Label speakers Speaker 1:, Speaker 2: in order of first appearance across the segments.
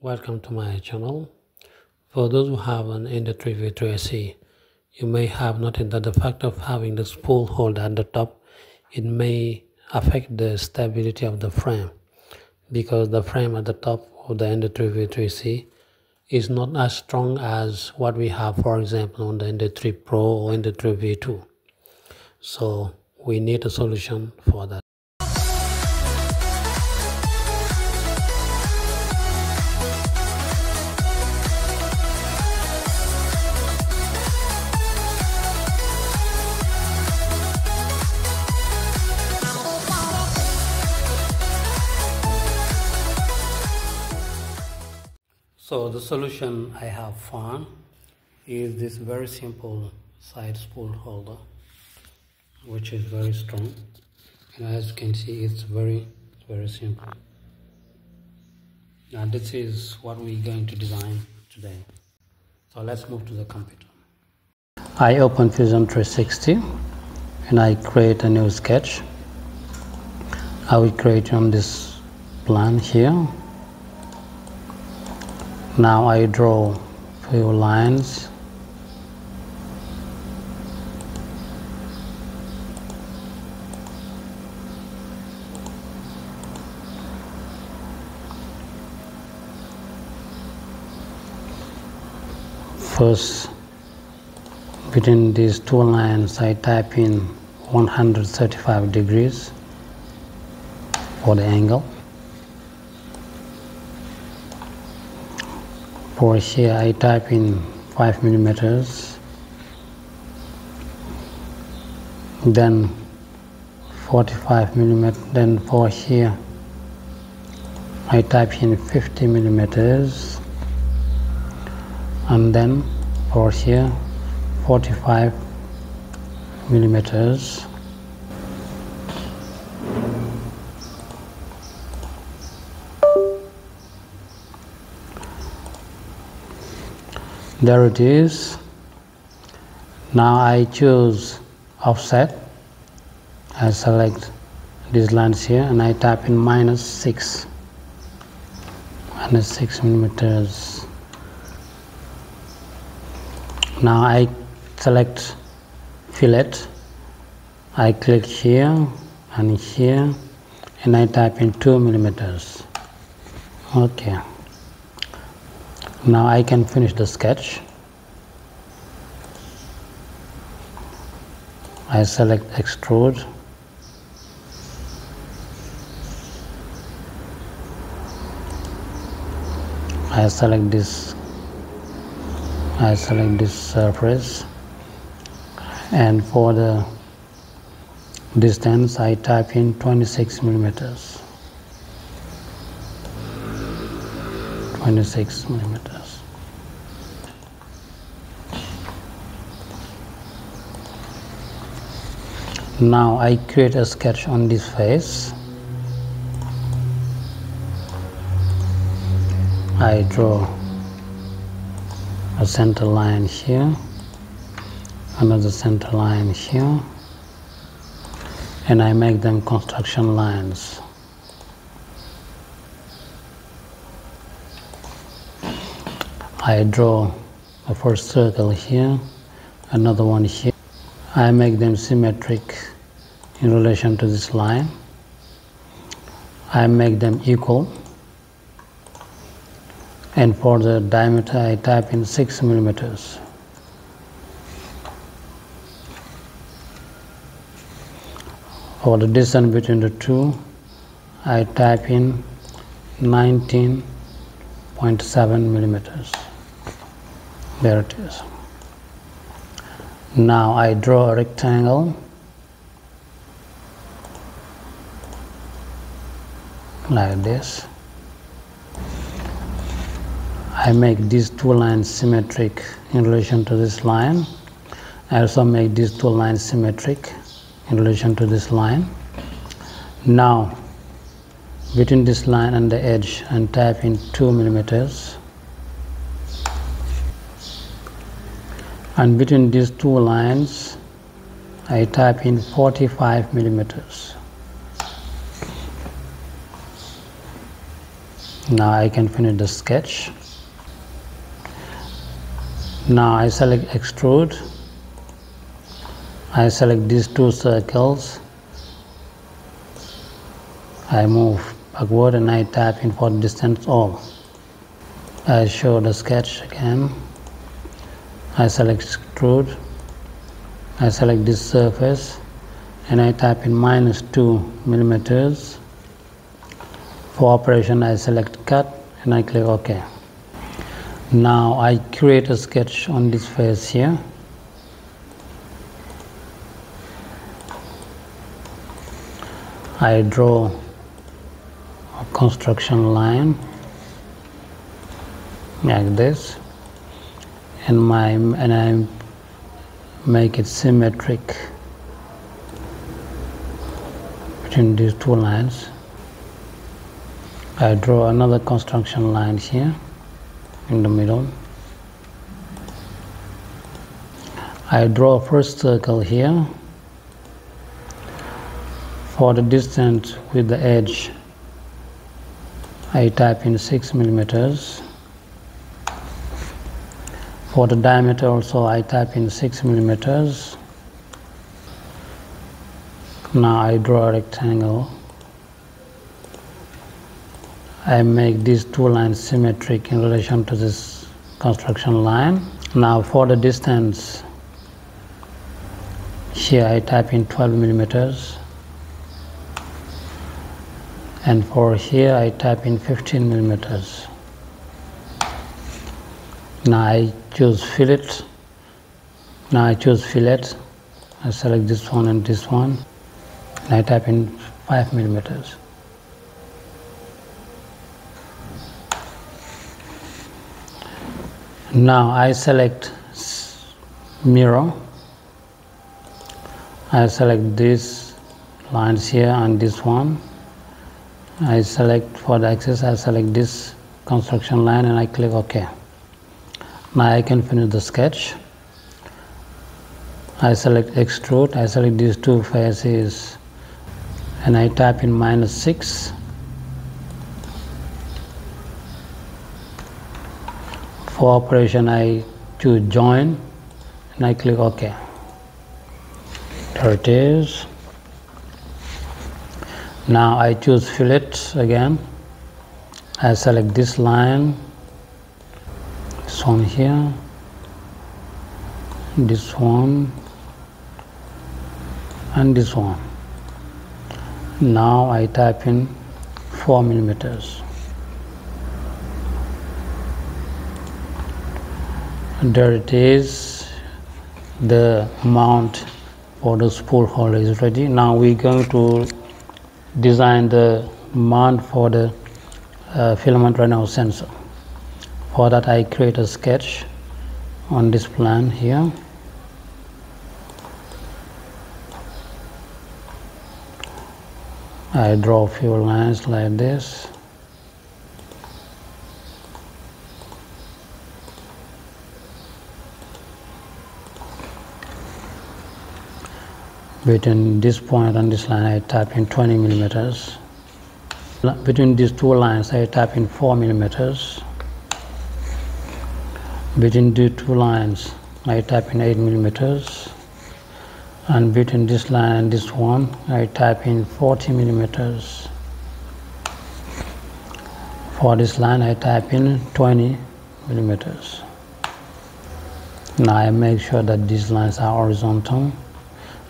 Speaker 1: Welcome to my channel. For those who have an Ender-3 V3SE, you may have noted that the fact of having the spool holder at the top, it may affect the stability of the frame, because the frame at the top of the Ender-3 V3SE is not as strong as what we have, for example, on the Ender-3 Pro or Ender-3 V2. So we need a solution for that. So the solution I have found is this very simple side spool holder, which is very strong, and as you can see, it's very simple. Now this is what we're going to design today. So let's move to the computer. I open Fusion 360 and I create a new sketch. I will create on this plan here. Now I draw few lines. First, between these two lines, I type in 135 degrees for the angle. For here, I type in 5 millimeters, then 45 millimeters, then for here, I type in 50 millimeters, and then for here, 45 millimeters. There it is. Now I choose offset. I select these lines here and I type in -6 millimeters. Now I select fillet. I click here and here and I type in 2 millimeters. Okay. Now I can finish the sketch. I select extrude. I select this surface, and for the distance I type in 26 millimeters. 26 millimeters. Now I create a sketch on this face. I draw a center line here, another center line here, and I make them construction lines. I draw the first circle here, another one here. I make them symmetric in relation to this line. I make them equal. And for the diameter, I type in 6 millimeters. For the distance between the two, I type in 19.7 millimeters. There it is. Now I draw a rectangle like this. I make these two lines symmetric in relation to this line. I also make these two lines symmetric in relation to this line. Now, between this line and the edge, I type in 2 millimeters. And between these two lines, I type in 45 millimeters. Now I can finish the sketch. Now I select extrude. I select these two circles. I move backward and I tap in for distance all. I show the sketch again. I select extrude. I select this surface and I tap in -2 millimeters. For operation I select cut and I click OK. Now I create a sketch on this face here. I draw a construction line like this, and I make it symmetric between these two lines. I draw another construction line here in the middle. I draw a first circle here. For the distance with the edge, I type in 6 millimeters. For the diameter also I type in 6 millimeters. Now I draw a rectangle. I make these two lines symmetric in relation to this construction line. Now for the distance, here I type in 12 millimeters. And for here I type in 15 millimeters. Now I choose fillet. I select this one and this one. And I type in 5 millimeters. Now I select mirror. I select these lines here and this one. I select for the axis, I select this construction line and I click OK. Now I can finish the sketch. I select extrude, I select these two faces and I type in -6. For operation I choose join and I click OK. There it is. Now I choose fillet again. I select this line, this one here, this one and this one. Now I type in 4 millimeters. There it is. The mount for the spool holder is ready. Now we're going to design the mount for the filament runout sensor. For that I create a sketch on this plan here. I draw a few lines like this. Between this point and this line I type in 20 millimeters. Between these two lines I type in 4 millimeters. Between these two lines I type in 8 millimeters. And between this line and this one I type in 40 millimeters. For this line I type in 20 millimeters. Now I make sure that these lines are horizontal.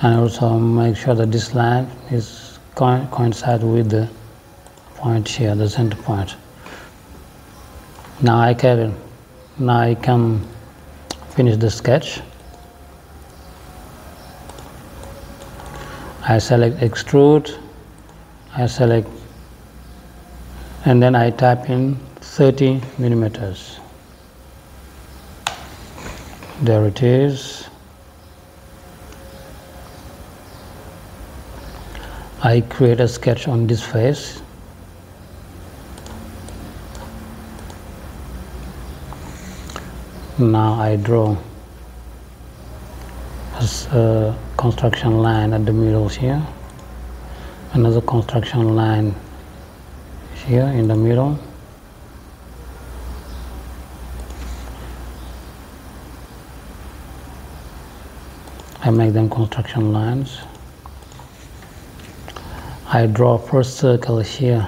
Speaker 1: And also make sure that this line is coincide with the point here, the center point. Now I can finish the sketch. I select extrude, and then I type in 30 millimeters. There it is. I create a sketch on this face. Now I draw a construction line at the middle here, another construction line here in the middle, I make them construction lines. I draw first circle here,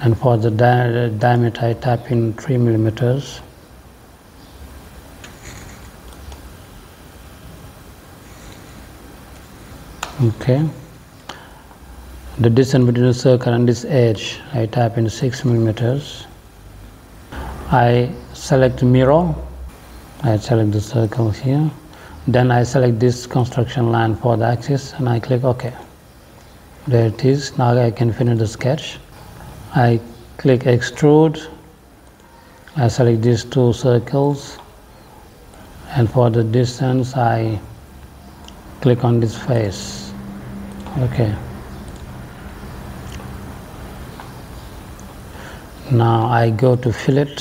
Speaker 1: and for the diameter I type in 3 millimeters. Okay. The distance between the circle and this edge I type in 6 millimeters. I select mirror. I select the circle here. Then I select this construction line for the axis and I click OK. There it is. Now I can finish the sketch. I click extrude. I select these two circles, and for the distance I click on this face. Okay. Now I go to fillet.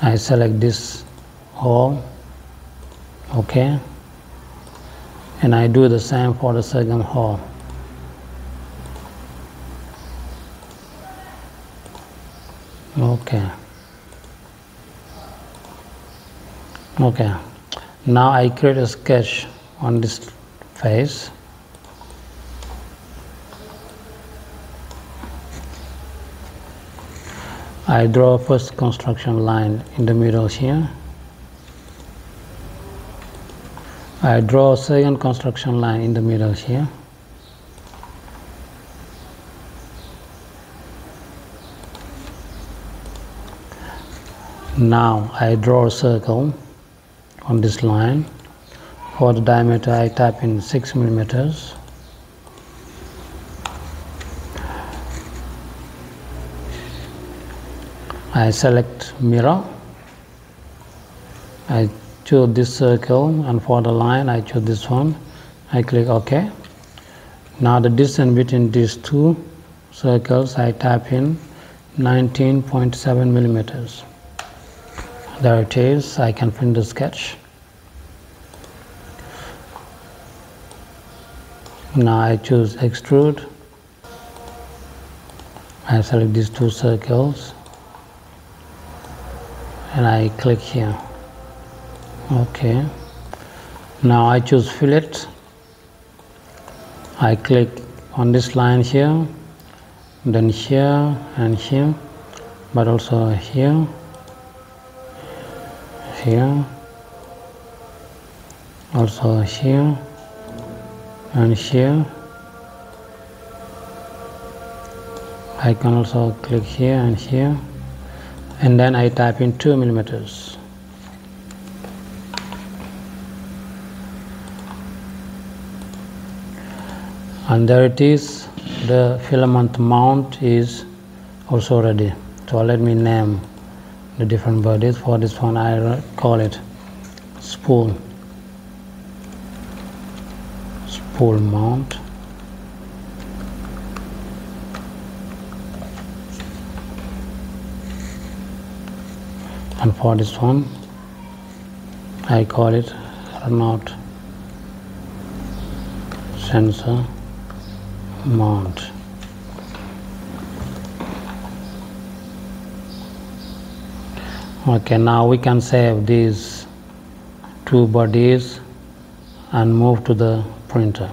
Speaker 1: I select this hole. Okay. And I do the same for the second hole. Okay. Okay. Now I create a sketch on this face. I draw a first construction line in the middle here. I draw a second construction line in the middle here. Now I draw a circle on this line. For the diameter I type in 6 millimeters. I select mirror. I choose this circle, and for the line I choose this one. I click OK. Now the distance between these two circles I type in 19.7 millimeters. There it is. I can finish the sketch. Now I choose extrude. I select these two circles and I click here. Okay. Now I choose fillet. I click on this line here, then here and here, but also here, here, also here and here. I can also click here and here, and then I type in 2 millimeters. And there it is. The filament mount is also ready. So let me name the different bodies. For this one I call it spool mount. And for this one I call it runout sensor mount. Okay, now we can save these two bodies and move to the printer.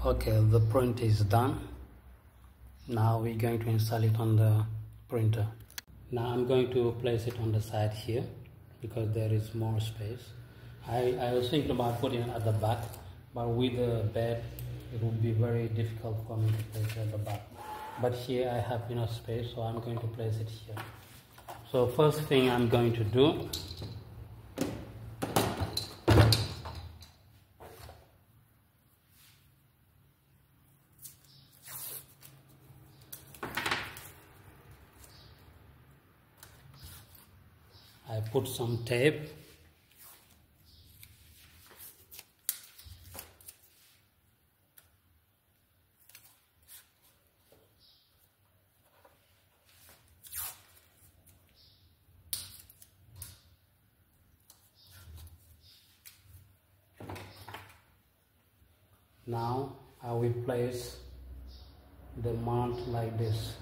Speaker 1: Okay, the print is done. Now we're going to install it on the printer. Now I'm going to place it on the side here because there is more space. I was thinking about putting it at the back, but with the bed it would be very difficult for me to place it at the back. But here I have enough space, so I'm going to place it here. So first thing I'm going to do, put some tape. Now I will place the mount like this,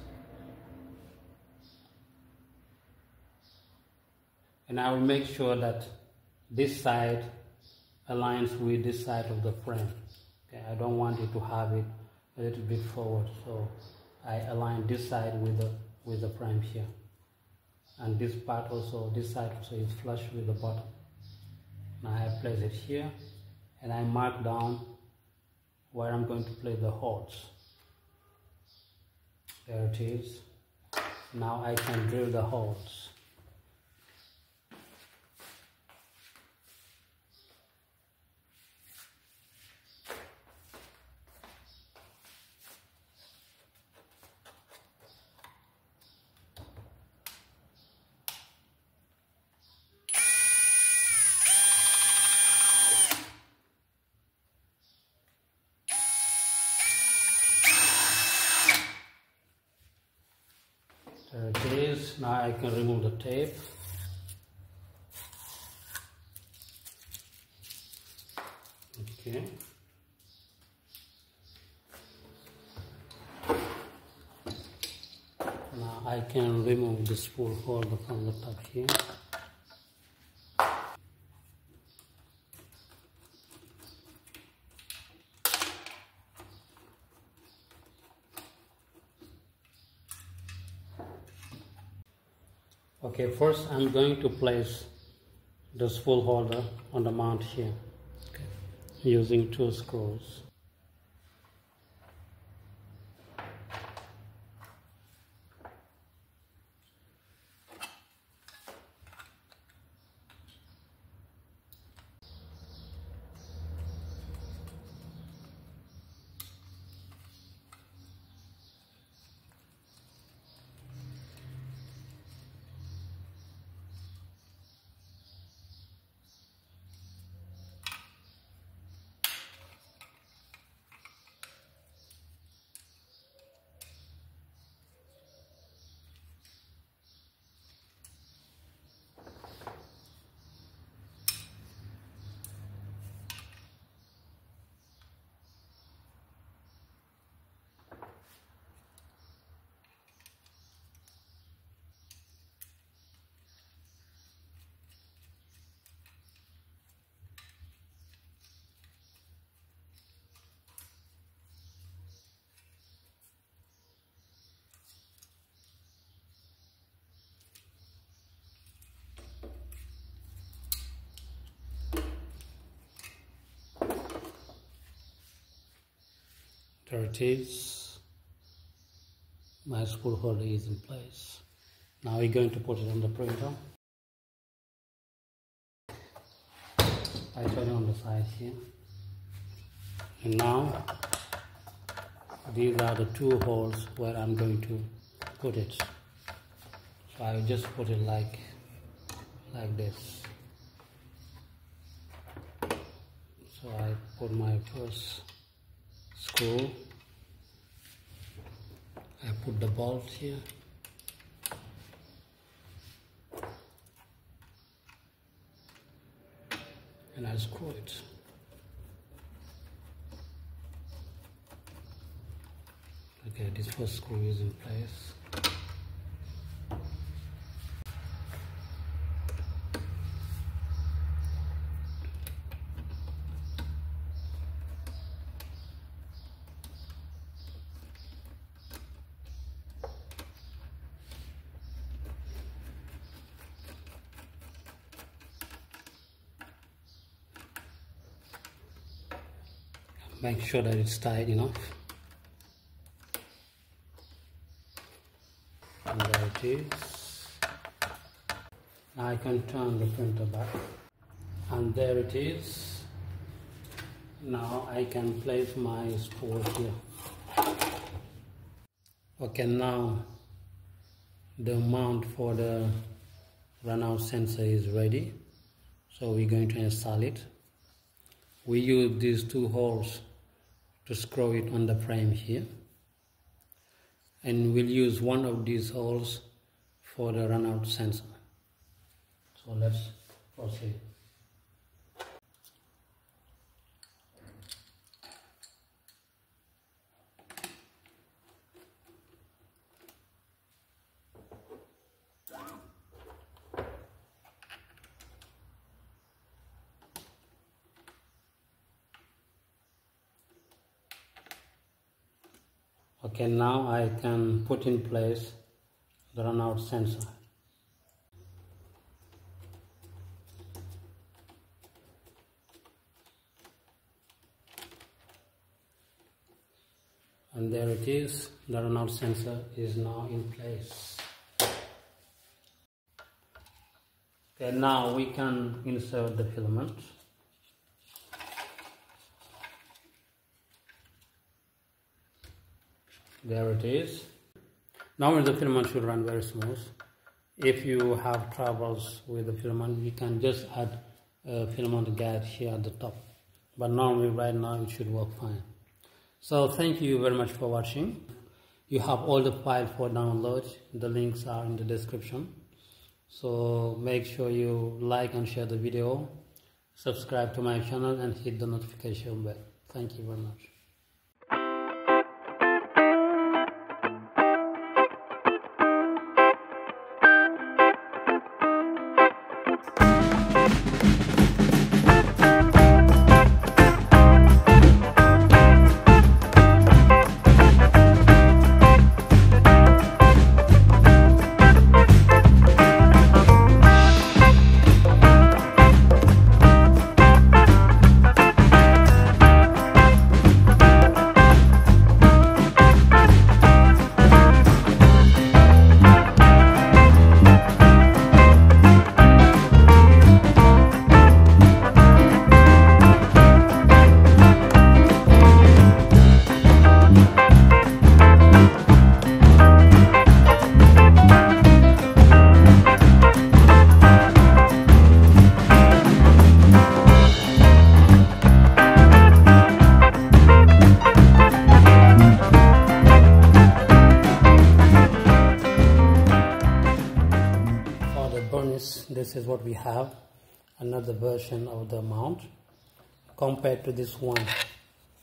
Speaker 1: and I will make sure that this side aligns with this side of the frame. Okay, I don't want it to have it a little bit forward, so I align this side with the frame here, and this part also, this side also is flush with the bottom. Now I place it here, and I mark down where I'm going to place the holes. There it is. Now I can drill the holes. There it is. Now I can remove the tape. Okay. Now I can remove the spool holder from the top here. Okay, first I'm going to place the spool holder on the mount here, okay, using 2 screws. There it is. My spool holder is in place. Now we're going to put it on the printer. I turn it on the side here. And now these are the 2 holes where I'm going to put it. So I will just put it like this. So I put my first screw, I put the bolt here, and I screw it. Okay, this first screw is in place. Make sure that it's tight enough. And there it is. Now I can turn the printer back. And there it is. Now I can place my spool here. Okay, now the mount for the runout sensor is ready, so we're going to install it. We use these two holes to screw it on the frame here, and we'll use one of these holes for the runout sensor. So let's proceed. Okay, now I can put in place the runout sensor. And there it is, the runout sensor is now in place. Okay, now we can insert the filament. There it is. Now the filament should run very smooth. If you have troubles with the filament, you can just add a filament guide here at the top. But normally right now it should work fine. So thank you very much for watching. You have all the files for download. The links are in the description. So make sure you like and share the video. Subscribe to my channel and hit the notification bell. Thank you very much. This is what we have, another version of the mount. Compared to this one,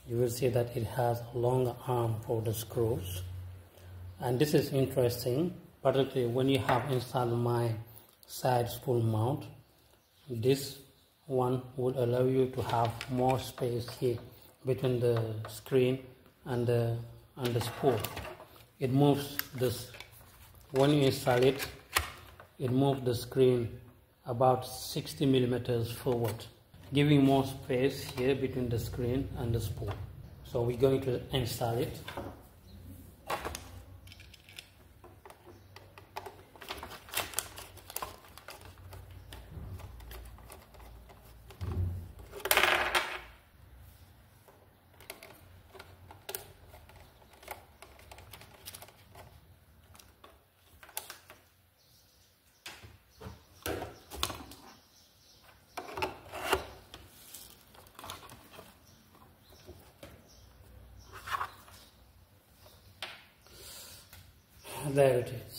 Speaker 1: you will see that it has a longer arm for the screws, and this is interesting, particularly when you have installed my side spool mount. This one would allow you to have more space here between the screen and the spool. It moves this, when you install it, it moves the screen about 60 millimeters forward, giving more space here between the screen and the spool. So we're going to install it. There it is.